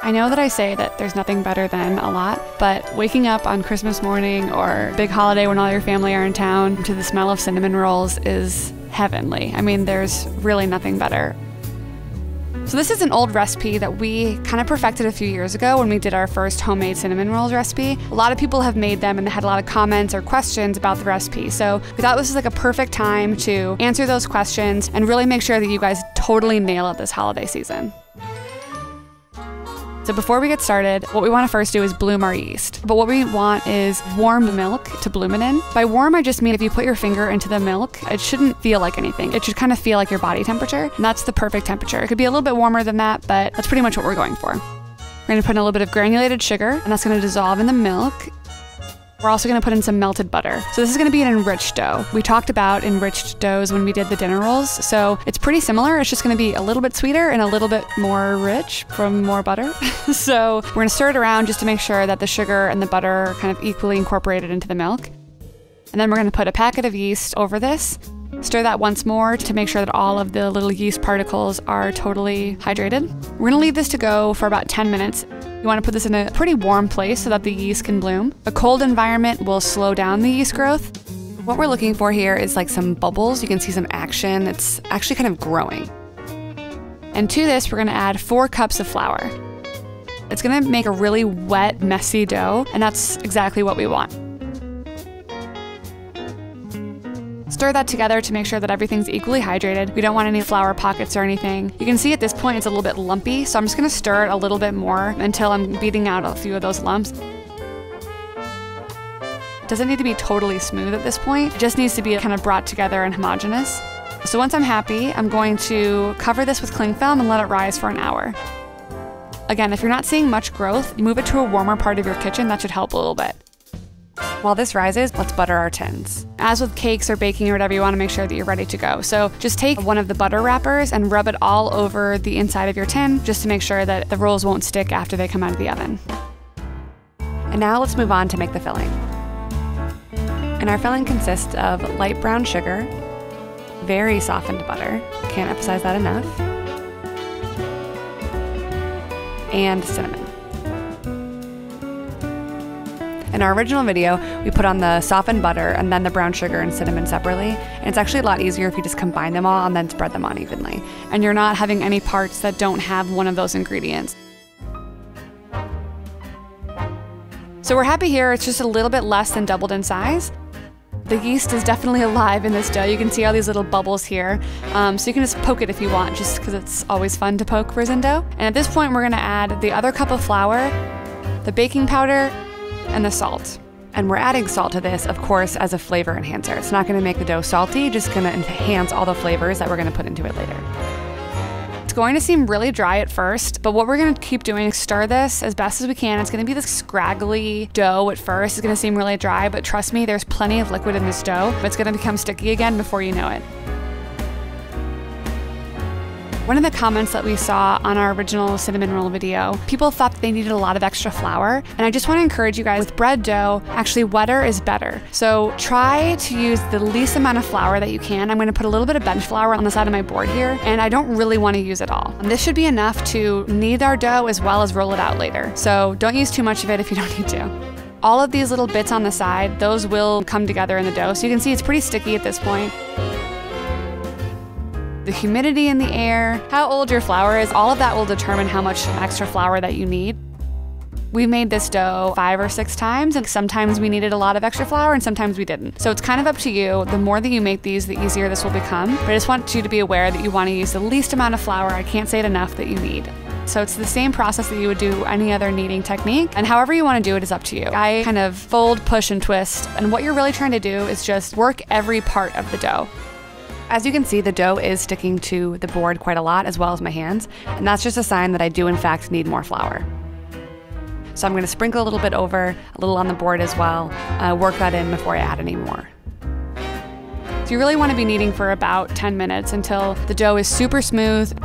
I know that I say that there's nothing better than a lot, but waking up on Christmas morning or big holiday when all your family are in town to the smell of cinnamon rolls is heavenly. I mean, there's really nothing better. So this is an old recipe that we kind of perfected a few years ago when we did our first homemade cinnamon rolls recipe. A lot of people have made them and they had a lot of comments or questions about the recipe. So we thought this was like a perfect time to answer those questions and really make sure that you guys totally nail it this holiday season. So before we get started, what we want to first do is bloom our yeast. But what we want is warm milk to bloom it in. By warm, I just mean if you put your finger into the milk, it shouldn't feel like anything. It should kind of feel like your body temperature, and that's the perfect temperature. It could be a little bit warmer than that, but that's pretty much what we're going for. We're going to put in a little bit of granulated sugar, and that's going to dissolve in the milk. We're also going to put in some melted butter. So this is going to be an enriched dough. We talked about enriched doughs when we did the dinner rolls, so it's pretty similar. It's just going to be a little bit sweeter and a little bit more rich from more butter. So we're going to stir it around just to make sure that the sugar and the butter are kind of equally incorporated into the milk. And then we're going to put a packet of yeast over this. Stir that once more to make sure that all of the little yeast particles are totally hydrated. We're gonna leave this to go for about 10 minutes. You wanna put this in a pretty warm place so that the yeast can bloom. A cold environment will slow down the yeast growth. What we're looking for here is like some bubbles. You can see some action. It's actually kind of growing. And to this, we're gonna add 4 cups of flour. It's gonna make a really wet, messy dough, and that's exactly what we want. Stir that together to make sure that everything's equally hydrated. We don't want any flour pockets or anything. You can see at this point it's a little bit lumpy, so I'm just gonna stir it a little bit more until I'm beating out a few of those lumps. It doesn't need to be totally smooth at this point. It just needs to be kind of brought together and homogeneous. So once I'm happy, I'm going to cover this with cling film and let it rise for an hour. Again, if you're not seeing much growth, move it to a warmer part of your kitchen. That should help a little bit. While this rises, let's butter our tins. As with cakes or baking or whatever, you want to make sure that you're ready to go. So just take one of the butter wrappers and rub it all over the inside of your tin just to make sure that the rolls won't stick after they come out of the oven. And now let's move on to make the filling. And our filling consists of light brown sugar, very softened butter, can't emphasize that enough, and cinnamon. In our original video, we put on the softened butter and then the brown sugar and cinnamon separately, and it's actually a lot easier if you just combine them all and then spread them on evenly. And you're not having any parts that don't have one of those ingredients. So we're happy here, it's just a little bit less than doubled in size. The yeast is definitely alive in this dough. You can see all these little bubbles here. So you can just poke it if you want, just because it's always fun to poke resin dough. And at this point, we're gonna add the other cup of flour, the baking powder, and the salt. And we're adding salt to this, of course, as a flavor enhancer. It's not gonna make the dough salty, just gonna enhance all the flavors that we're gonna put into it later. It's going to seem really dry at first, but what we're gonna keep doing is stir this as best as we can. It's gonna be this scraggly dough at first. It's gonna seem really dry, but trust me, there's plenty of liquid in this dough. But it's gonna become sticky again before you know it. One of the comments that we saw on our original cinnamon roll video, people thought that they needed a lot of extra flour. And I just want to encourage you guys, with bread dough, actually wetter is better. So try to use the least amount of flour that you can. I'm going to put a little bit of bench flour on the side of my board here, and I don't really want to use it all. And this should be enough to knead our dough as well as roll it out later. So don't use too much of it if you don't need to. All of these little bits on the side, those will come together in the dough. So you can see it's pretty sticky at this point. The humidity in the air, how old your flour is, all of that will determine how much extra flour that you need. We made this dough 5 or 6 times, and sometimes we needed a lot of extra flour and sometimes we didn't. So it's kind of up to you. The more that you make these, the easier this will become. But I just want you to be aware that you want to use the least amount of flour. I can't say it enough that you need. So it's the same process that you would do any other kneading technique, and however you want to do it is up to you. I kind of fold, push, and twist, and what you're really trying to do is just work every part of the dough. As you can see, the dough is sticking to the board quite a lot, as well as my hands, and that's just a sign that I do in fact need more flour. So I'm going to sprinkle a little bit over, a little on the board as well, work that in before I add any more. So you really want to be kneading for about 10 minutes until the dough is super smooth.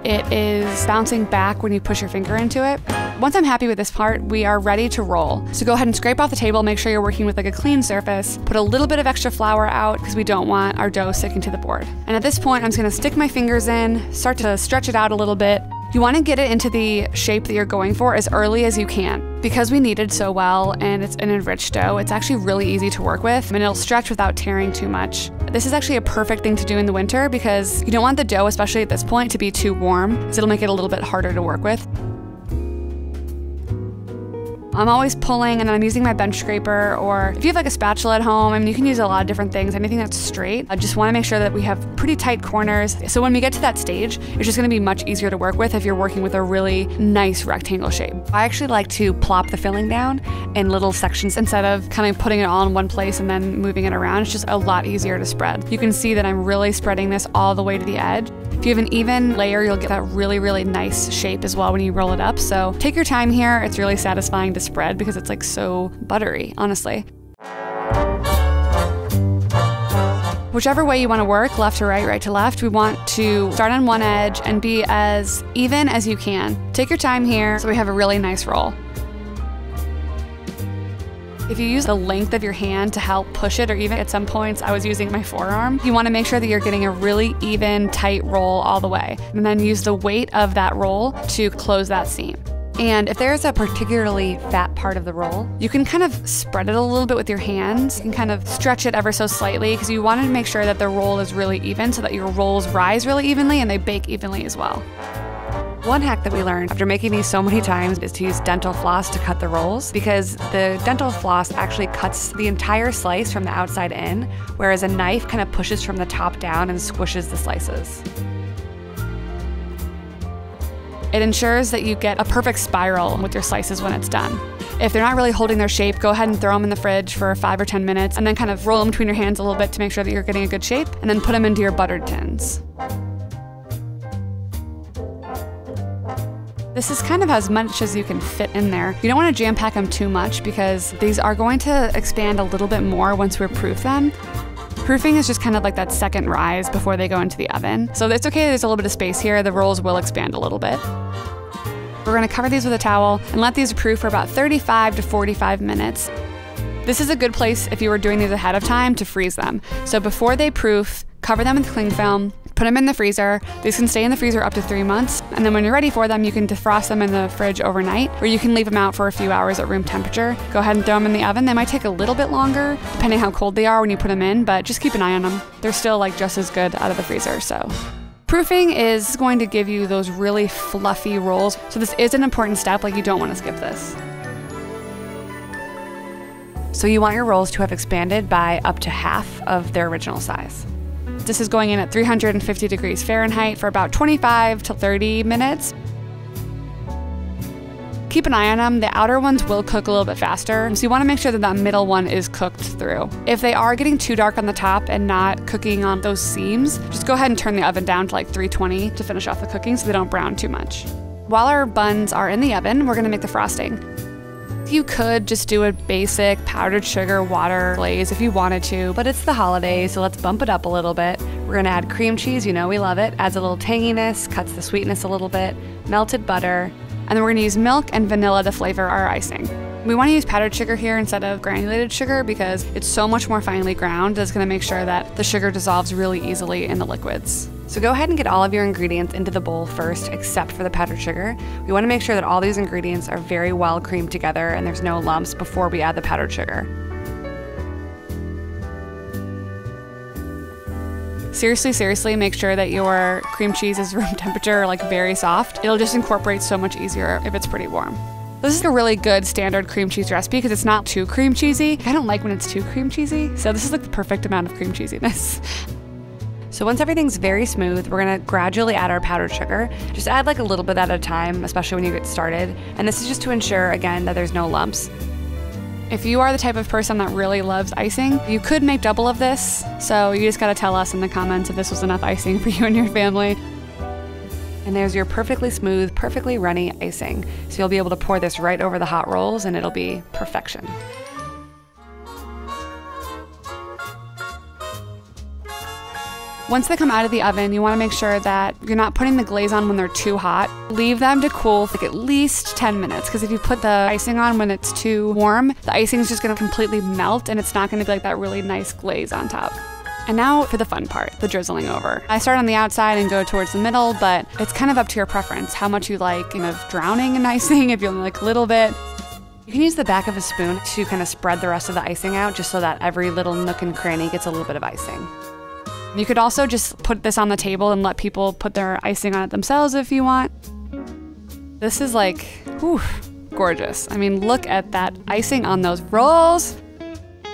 It is bouncing back when you push your finger into it. Once I'm happy with this part, we are ready to roll. So go ahead and scrape off the table, make sure you're working with like a clean surface, put a little bit of extra flour out because we don't want our dough sticking to the board. And at this point, I'm just gonna stick my fingers in, start to stretch it out a little bit, You want to get it into the shape that you're going for as early as you can. Because we kneaded so well and it's an enriched dough, it's actually really easy to work with and it'll stretch without tearing too much. This is actually a perfect thing to do in the winter because you don't want the dough, especially at this point, to be too warm, because it'll make it a little bit harder to work with. I'm always pulling and then I'm using my bench scraper, or if you have like a spatula at home, I mean, you can use a lot of different things, anything that's straight. I just want to make sure that we have pretty tight corners. So when we get to that stage, it's just going to be much easier to work with if you're working with a really nice rectangle shape. I actually like to plop the filling down in little sections instead of kind of putting it all in one place and then moving it around. It's just a lot easier to spread. You can see that I'm really spreading this all the way to the edge. If you have an even layer, you'll get that really, really nice shape as well when you roll it up. So take your time here. It's really satisfying to spread because it's like so buttery, honestly. Whichever way you want to work, left to right, right to left, we want to start on one edge and be as even as you can. Take your time here so we have a really nice roll. If you use the length of your hand to help push it, or even at some points I was using my forearm, you want to make sure that you're getting a really even, tight roll all the way. And then use the weight of that roll to close that seam. And if there's a particularly fat part of the roll, you can kind of spread it a little bit with your hands. You can kind of stretch it ever so slightly because you want to make sure that the roll is really even so that your rolls rise really evenly and they bake evenly as well. One hack that we learned after making these so many times is to use dental floss to cut the rolls, because the dental floss actually cuts the entire slice from the outside in, whereas a knife kind of pushes from the top down and squishes the slices. It ensures that you get a perfect spiral with your slices when it's done. If they're not really holding their shape, go ahead and throw them in the fridge for 5 or 10 minutes and then kind of roll them between your hands a little bit to make sure that you're getting a good shape, and then put them into your buttered tins. This is kind of as much as you can fit in there. You don't want to jam pack them too much because these are going to expand a little bit more once we proof them. Proofing is just kind of like that second rise before they go into the oven. So it's okay, there's a little bit of space here. The rolls will expand a little bit. We're going to cover these with a towel and let these proof for about 35 to 45 minutes. This is a good place if you were doing these ahead of time to freeze them. So before they proof, cover them with cling film, put them in the freezer. These can stay in the freezer up to 3 months. And then when you're ready for them, you can defrost them in the fridge overnight, or you can leave them out for a few hours at room temperature. Go ahead and throw them in the oven. They might take a little bit longer, depending how cold they are when you put them in, but just keep an eye on them. They're still like just as good out of the freezer, so. Proofing is going to give you those really fluffy rolls. So this is an important step, like you don't want to skip this. So you want your rolls to have expanded by up to half of their original size. This is going in at 350 degrees Fahrenheit for about 25 to 30 minutes. Keep an eye on them. The outer ones will cook a little bit faster, so you want to make sure that that middle one is cooked through. If they are getting too dark on the top and not cooking on those seams, just go ahead and turn the oven down to like 320 to finish off the cooking so they don't brown too much. While our buns are in the oven, we're going to make the frosting. You could just do a basic powdered sugar water glaze if you wanted to, but it's the holidays, so let's bump it up a little bit. We're gonna add cream cheese, you know we love it. Adds a little tanginess, cuts the sweetness a little bit, melted butter, and then we're gonna use milk and vanilla to flavor our icing. We wanna use powdered sugar here instead of granulated sugar because it's so much more finely ground. That's gonna make sure that the sugar dissolves really easily in the liquids. So go ahead and get all of your ingredients into the bowl first, except for the powdered sugar. We want to make sure that all these ingredients are very well creamed together and there's no lumps before we add the powdered sugar. Seriously, make sure that your cream cheese is room temperature, like very soft. It'll just incorporate so much easier if it's pretty warm. This is a really good standard cream cheese recipe because it's not too cream cheesy. I don't like when it's too cream cheesy, so this is like the perfect amount of cream cheesiness. So once everything's very smooth, we're gonna gradually add our powdered sugar. Just add like a little bit at a time, especially when you get started. And this is just to ensure, again, that there's no lumps. If you are the type of person that really loves icing, you could make double of this. So you just gotta tell us in the comments if this was enough icing for you and your family. And there's your perfectly smooth, perfectly runny icing. So you'll be able to pour this right over the hot rolls and it'll be perfection. Once they come out of the oven, you want to make sure that you're not putting the glaze on when they're too hot. Leave them to cool for like at least 10 minutes, because if you put the icing on when it's too warm, the icing is just going to completely melt and it's not going to be like that really nice glaze on top. And now for the fun part, the drizzling over. I start on the outside and go towards the middle, but it's kind of up to your preference, how much you like kind of drowning in icing, if you only like a little bit. You can use the back of a spoon to kind of spread the rest of the icing out, just so that every little nook and cranny gets a little bit of icing. You could also just put this on the table and let people put their icing on it themselves if you want. This is like, whew, gorgeous. I mean, look at that icing on those rolls.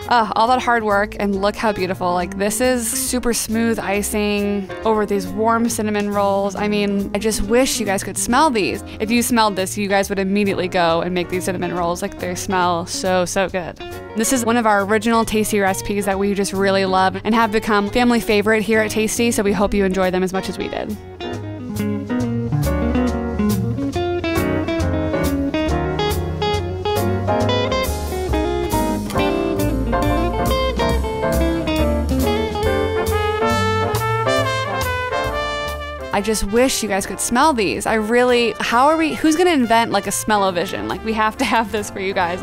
All that hard work, and look how beautiful. Like, this is super smooth icing over these warm cinnamon rolls. I mean, I just wish you guys could smell these. If you smelled this, you guys would immediately go and make these cinnamon rolls. Like, they smell so, so good. This is one of our original Tasty recipes that we just really love and have become family favorite here at Tasty, so we hope you enjoy them as much as we did. I just wish you guys could smell these. Who's gonna invent like a smell-o-vision? Like, we have to have this for you guys.